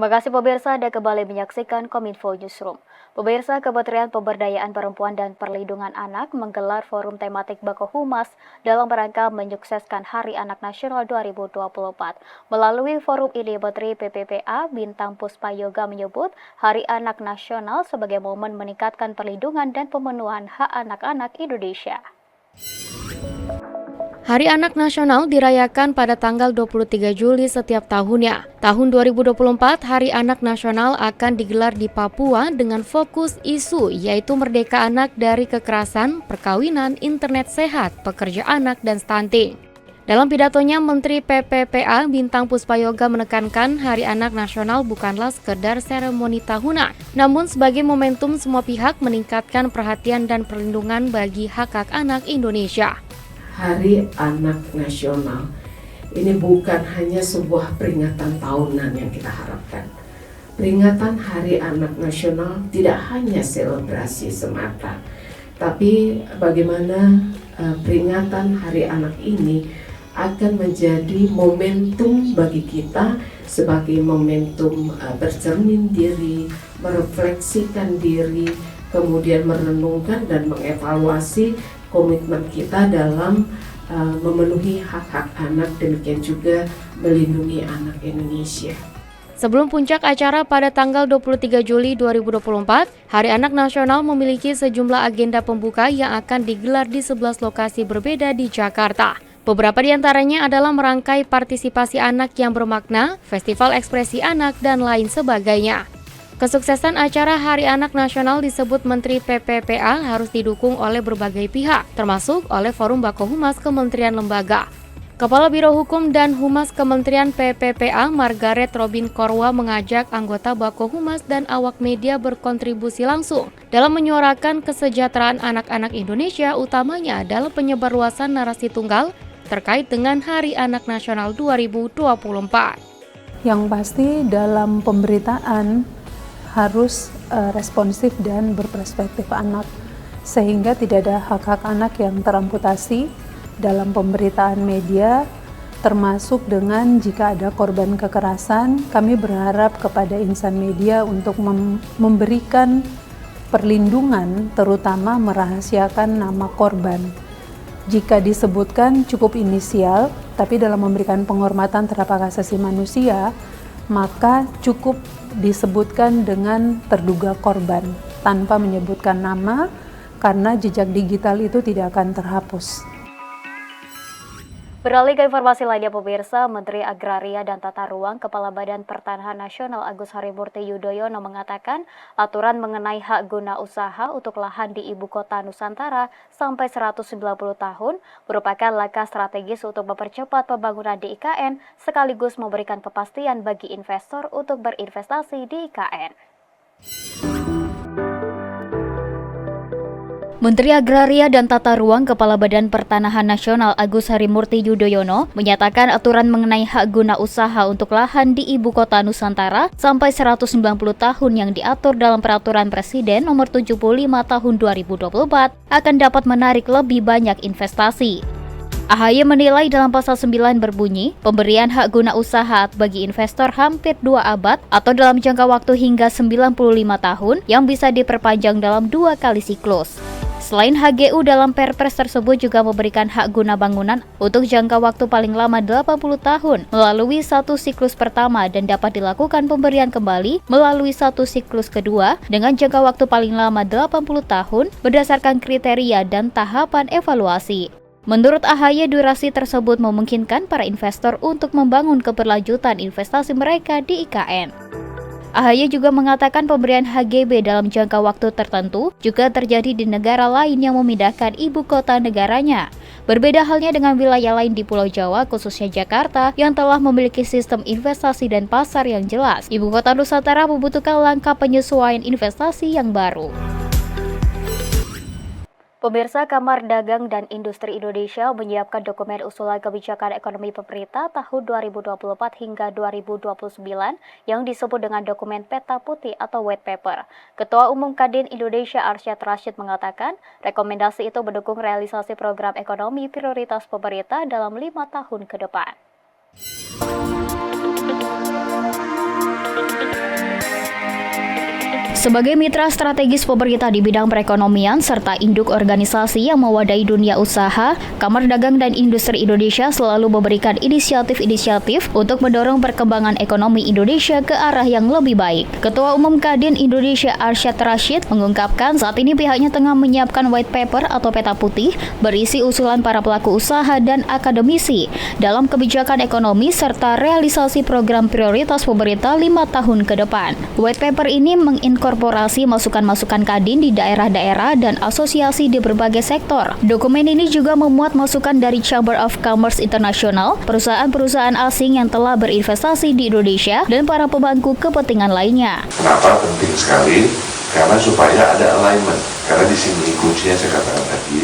Terima kasih pemirsa, Anda kembali menyaksikan Kominfo Newsroom. Pemirsa, Kementerian Pemberdayaan Perempuan dan Perlindungan Anak menggelar forum tematik Bako Humas dalam rangka menyukseskan Hari Anak Nasional 2024. Melalui forum ini, Menteri PPPA Bintang Puspayoga menyebut Hari Anak Nasional sebagai momen meningkatkan perlindungan dan pemenuhan hak anak-anak Indonesia. Hari Anak Nasional dirayakan pada tanggal 23 Juli setiap tahunnya. Tahun 2024, Hari Anak Nasional akan digelar di Papua dengan fokus isu yaitu merdeka anak dari kekerasan, perkawinan, internet sehat, pekerja anak, dan stunting. Dalam pidatonya, Menteri PPPA Bintang Puspayoga menekankan Hari Anak Nasional bukanlah sekedar seremoni tahunan, namun sebagai momentum semua pihak meningkatkan perhatian dan perlindungan bagi hak-hak anak Indonesia. Hari Anak Nasional ini bukan hanya sebuah peringatan tahunan yang kita harapkan. Peringatan Hari Anak Nasional tidak hanya selebrasi semata, tapi bagaimana peringatan Hari Anak ini akan menjadi momentum bagi kita sebagai momentum bercermin diri, merefleksikan diri, kemudian merenungkan dan mengevaluasi komitmen kita dalam memenuhi hak-hak anak, demikian juga melindungi anak Indonesia. Sebelum puncak acara pada tanggal 23 Juli 2024, Hari Anak Nasional memiliki sejumlah agenda pembuka yang akan digelar di 11 lokasi berbeda di Jakarta. Beberapa di antaranya adalah merangkai partisipasi anak yang bermakna, festival ekspresi anak, dan lain sebagainya. Kesuksesan acara Hari Anak Nasional disebut Menteri PPPA harus didukung oleh berbagai pihak, termasuk oleh Forum Bako Humas Kementerian Lembaga. Kepala Biro Hukum dan Humas Kementerian PPPA Margaret Robin Korwa mengajak anggota Bako Humas dan awak media berkontribusi langsung dalam menyuarakan kesejahteraan anak-anak Indonesia, utamanya dalam penyebarluasan narasi tunggal terkait dengan Hari Anak Nasional 2024. Yang pasti dalam pemberitaan harus responsif dan berperspektif anak, sehingga tidak ada hak-hak anak yang teramputasi dalam pemberitaan media, termasuk dengan jika ada korban kekerasan. Kami berharap kepada insan media untuk memberikan perlindungan, terutama merahasiakan nama korban. Jika disebutkan cukup inisial, tapi dalam memberikan penghormatan terhadap hak asasi manusia, maka cukup disebutkan dengan terduga korban tanpa menyebutkan nama, karena jejak digital itu tidak akan terhapus. Beralih ke informasi lainnya pemirsa, Menteri Agraria dan Tata Ruang Kepala Badan Pertanahan Nasional Agus Harimurti Yudhoyono mengatakan aturan mengenai hak guna usaha untuk lahan di Ibu Kota Nusantara sampai 190 tahun merupakan langkah strategis untuk mempercepat pembangunan di IKN sekaligus memberikan kepastian bagi investor untuk berinvestasi di IKN. Menteri Agraria dan Tata Ruang Kepala Badan Pertanahan Nasional Agus Harimurti Yudhoyono menyatakan aturan mengenai hak guna usaha untuk lahan di Ibu Kota Nusantara sampai 190 tahun yang diatur dalam Peraturan Presiden Nomor 75 Tahun 2024 akan dapat menarik lebih banyak investasi. AHY menilai dalam pasal 9 berbunyi, pemberian hak guna usaha bagi investor hampir 2 abad atau dalam jangka waktu hingga 95 tahun yang bisa diperpanjang dalam 2 kali siklus. Selain HGU, dalam Perpres tersebut juga memberikan hak guna bangunan untuk jangka waktu paling lama 80 tahun melalui satu siklus pertama dan dapat dilakukan pemberian kembali melalui satu siklus kedua dengan jangka waktu paling lama 80 tahun berdasarkan kriteria dan tahapan evaluasi. Menurut AHY, durasi tersebut memungkinkan para investor untuk membangun keberlanjutan investasi mereka di IKN. AHY juga mengatakan pemberian HGB dalam jangka waktu tertentu juga terjadi di negara lain yang memindahkan ibu kota negaranya. Berbeda halnya dengan wilayah lain di Pulau Jawa, khususnya Jakarta, yang telah memiliki sistem investasi dan pasar yang jelas. Ibu kota Nusantara membutuhkan langkah penyesuaian investasi yang baru. Pemirsa, Kamar Dagang dan Industri Indonesia menyiapkan dokumen usulan kebijakan ekonomi pemerintah tahun 2024 hingga 2029 yang disebut dengan dokumen peta putih atau white paper. Ketua Umum Kadin Indonesia Arsyad Rashid mengatakan, rekomendasi itu mendukung realisasi program ekonomi prioritas pemerintah dalam 5 tahun ke depan. Sebagai mitra strategis pemerintah di bidang perekonomian serta induk organisasi yang mewadahi dunia usaha, Kamar Dagang dan Industri Indonesia selalu memberikan inisiatif-inisiatif untuk mendorong perkembangan ekonomi Indonesia ke arah yang lebih baik. Ketua Umum Kadin Indonesia Arsyad Rashid mengungkapkan saat ini pihaknya tengah menyiapkan white paper atau peta putih berisi usulan para pelaku usaha dan akademisi dalam kebijakan ekonomi serta realisasi program prioritas pemerintah 5 tahun ke depan. White paper ini menginkorporasi masukan-masukan Kadin di daerah-daerah dan asosiasi di berbagai sektor. Dokumen ini juga memuat masukan dari Chamber of Commerce International, perusahaan-perusahaan asing yang telah berinvestasi di Indonesia, dan para pemangku kepentingan lainnya. Kenapa penting sekali? Karena supaya ada alignment. Karena di sini kuncinya saya katakan tadi,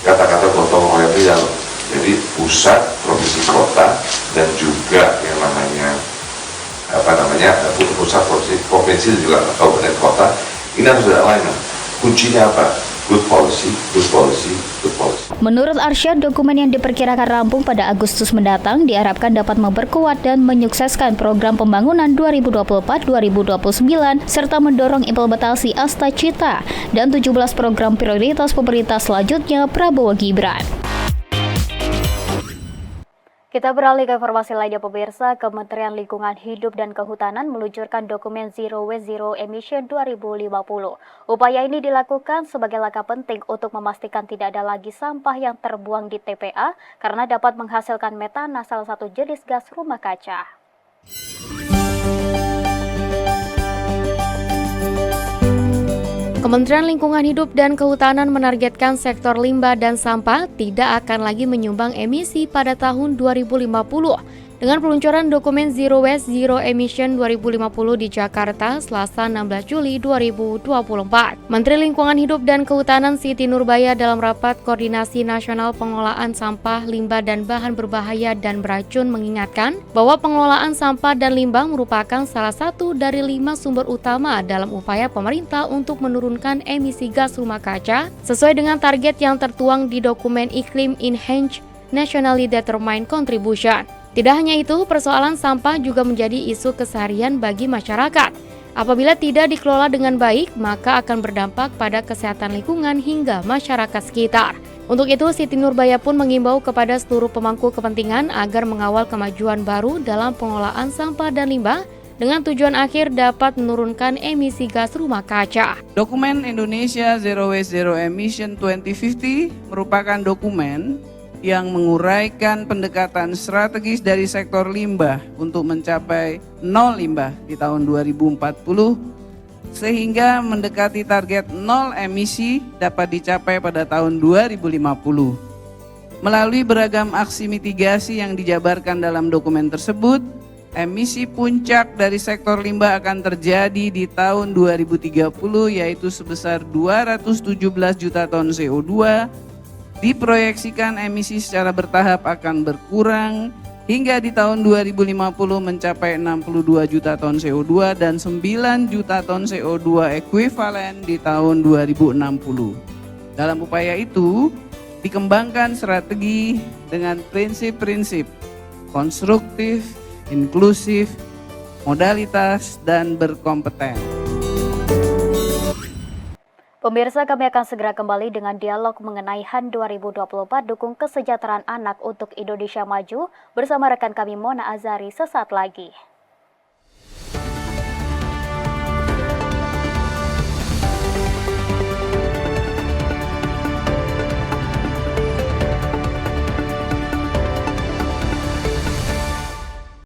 kata-kata gotong royong itu yang jadi pusat, provinsi, kota, dan juga yang namanya pusat, provinsi juga kabupaten kota. Ini harus ada alignment. Kuncinya apa? Good policy, good policy, good policy. Menurut Arsyad, dokumen yang diperkirakan rampung pada Agustus mendatang diharapkan dapat memperkuat dan menyukseskan program pembangunan 2024-2029 serta mendorong implementasi Asta Cita dan 17 program prioritas pemerintah selanjutnya Prabowo Gibran. Kita beralih ke informasi lainnya pemirsa. Kementerian Lingkungan Hidup dan Kehutanan meluncurkan dokumen Zero Waste Zero Emission 2050. Upaya ini dilakukan sebagai langkah penting untuk memastikan tidak ada lagi sampah yang terbuang di TPA karena dapat menghasilkan metana, salah satu jenis gas rumah kaca. Kementerian Lingkungan Hidup dan Kehutanan menargetkan sektor limbah dan sampah tidak akan lagi menyumbang emisi pada tahun 2050 dengan peluncuran dokumen Zero Waste Zero Emission 2050 di Jakarta Selasa 16 Juli 2024. Menteri Lingkungan Hidup dan Kehutanan Siti Nurbaya dalam rapat koordinasi nasional pengelolaan sampah, limbah dan bahan berbahaya dan beracun mengingatkan bahwa pengelolaan sampah dan limbah merupakan salah satu dari 5 sumber utama dalam upaya pemerintah untuk menurunkan emisi gas rumah kaca sesuai dengan target yang tertuang di dokumen Iklim Enhanced Nationally Determined Contribution. Tidak hanya itu, persoalan sampah juga menjadi isu keseharian bagi masyarakat. Apabila tidak dikelola dengan baik, maka akan berdampak pada kesehatan lingkungan hingga masyarakat sekitar. Untuk itu, Siti Nurbaya pun mengimbau kepada seluruh pemangku kepentingan agar mengawal kemajuan baru dalam pengelolaan sampah dan limbah dengan tujuan akhir dapat menurunkan emisi gas rumah kaca. Dokumen Indonesia Zero Waste Zero Emission 2050 merupakan dokumen yang menguraikan pendekatan strategis dari sektor limbah untuk mencapai nol limbah di tahun 2040 sehingga mendekati target nol emisi dapat dicapai pada tahun 2050. Melalui beragam aksi mitigasi yang dijabarkan dalam dokumen tersebut, emisi puncak dari sektor limbah akan terjadi di tahun 2030 yaitu sebesar 217 juta ton CO2. Diproyeksikan emisi secara bertahap akan berkurang hingga di tahun 2050 mencapai 62 juta ton CO2 dan 9 juta ton CO2 ekuivalen di tahun 2060. Dalam upaya itu, dikembangkan strategi dengan prinsip-prinsip konstruktif, inklusif, modalitas, dan berkompeten. Pemirsa, kami akan segera kembali dengan dialog mengenai HAN 2024 Dukung Kesejahteraan Anak untuk Indonesia Maju bersama rekan kami Mona Azari sesaat lagi.